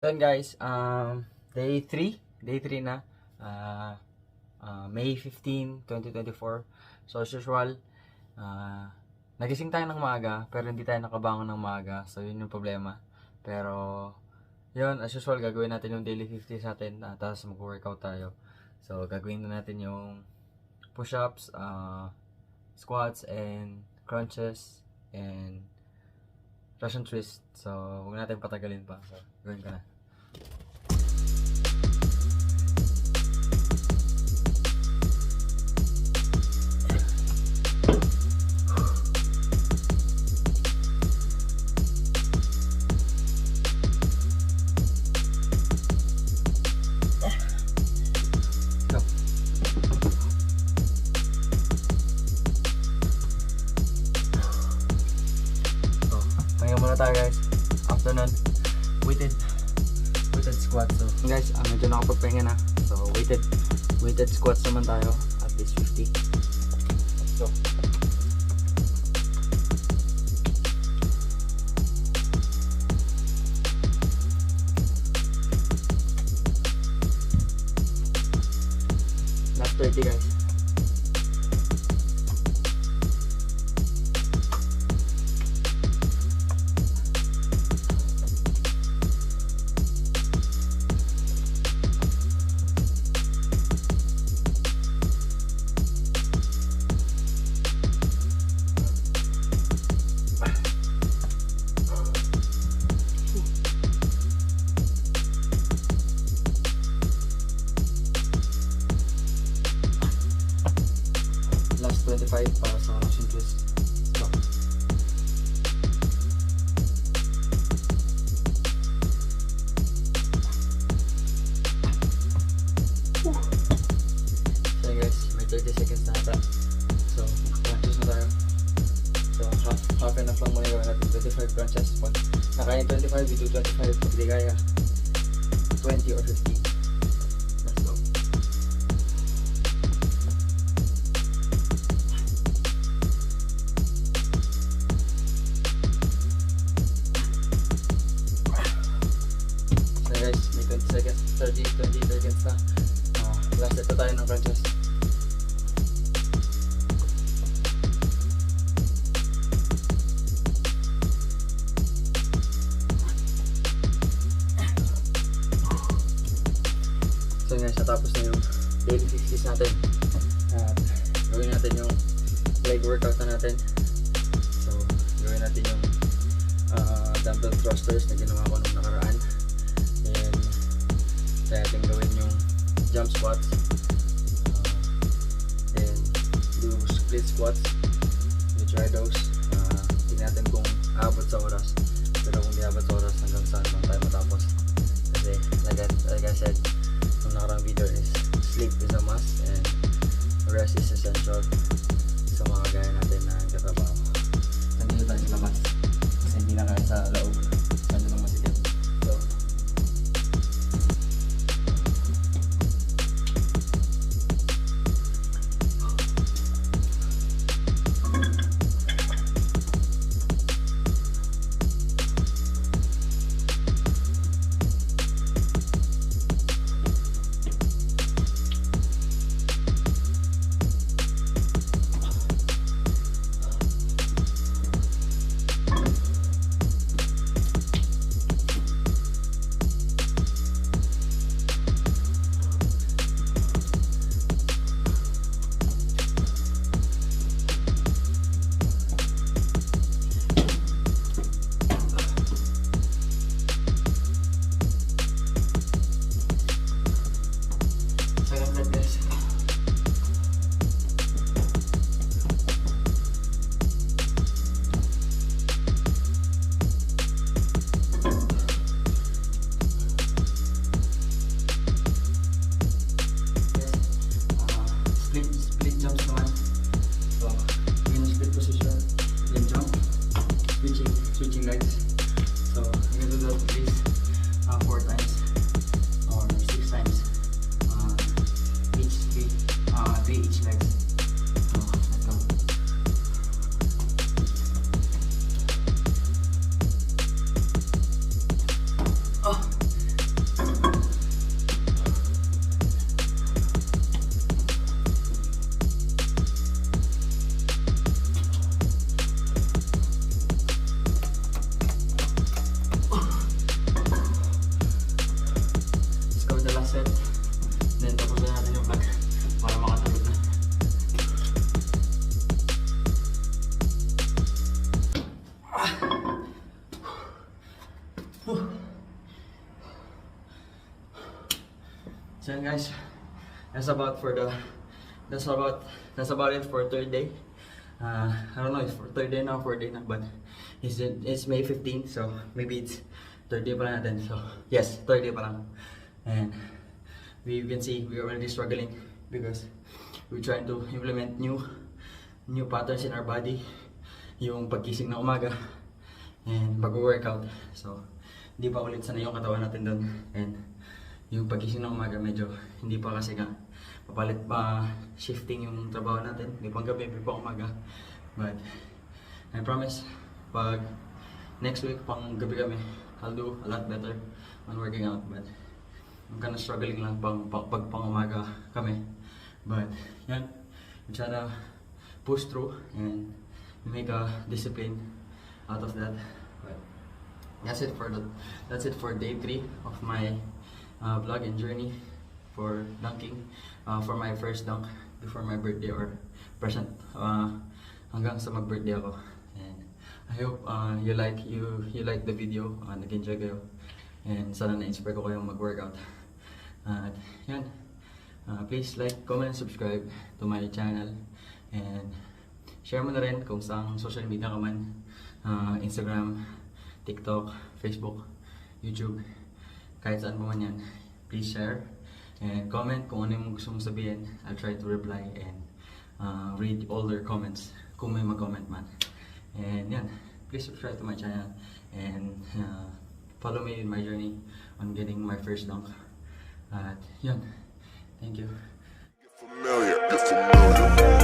Yun guys, day 3 na, May 15, 2024. So as usual, nagising tayo ng maaga pero hindi tayo nakabangon ng maaga. So yun yung problema. Pero yun, as usual gagawin natin yung daily 50 sa atin, tapos mag-workout tayo. So gagawin na natin yung push-ups, squats and crunches and Russian twist. So huwag natin patagalin pa. So gawin ko na. Tayo guys, after nun weighted squats. So guys, medyo nakapagpahinga na, so weighted squats naman tayo, at least 50. So last 30 guys. Last 25 para sa Russian twist. So guys, may 30 seconds na ata. So crunches na tayo. So half and half lang muna gawin natin. 25 crunches. Pag nakaya 25, we do 25. Pag di kaya 20 or 15. Let's go. So guys, may 20 seconds, 20 seconds na. Last set na tayo ng crunches. So guys, natapos na yung daily 50s natin. At gawin natin yung leg workout na natin. So gawin natin yung dumbbell thrusters na ginawa ko nung nakaraan. And kaya natin gawin yung jump squats. And do split squats. We try those. Tingnan natin kung aabot sa oras. Pero kung di abot sa oras, hanggang saan lang tayo matapos. Kasi like I said nung nakarang video is sleep is a must and rest is essential sa mga gaya natin na nagtatrabaho. Nandito tayo sa labas kasi hindi na kaya sa loob. Nandito nang masikip. So So yun guys, that's about it for third day. I don't know if for third day na, fourth day na, but it's May 15, so maybe it's third day pa lang natin. So yes, third day pa lang. And we can see we're already struggling because we're trying to implement new patterns in our body. Yung pagkising na umaga and pag-workout. So hindi pa ulit sanay yung katawan natin doon. And yung pagkising na umaga medyo hindi pa kasi nga papalit pa, shifting yung trabaho natin. Hindi pang gabi, hindi pa umaga. But I promise, pag next week pang gabi kami, I'll do a lot better on working out. But I'm kind of struggling lang pag pang umaga kami. But yan, I'm trying to push through and make a discipline out of that. But that's it for day 3 of my vlog and journey for dunking, for my first dunk before my birthday, or present hanggang sa mag-birthday ako. And I hope you like the video, nag-enjoy kayo, and sana na-inspire ko kayong mag-workout. At yan, please like, comment, and subscribe to my channel, and share mo na rin kung saan social media ka man, Instagram, TikTok, Facebook, YouTube, kahit saan mo man yan. Please share and comment kung ano yung gusto mong sabihin. I'll try to reply and read all their comments kung may mag-comment man. And yan, please subscribe to my channel and follow me in my journey on getting my first dunk. At yan, thank you. Get familiar.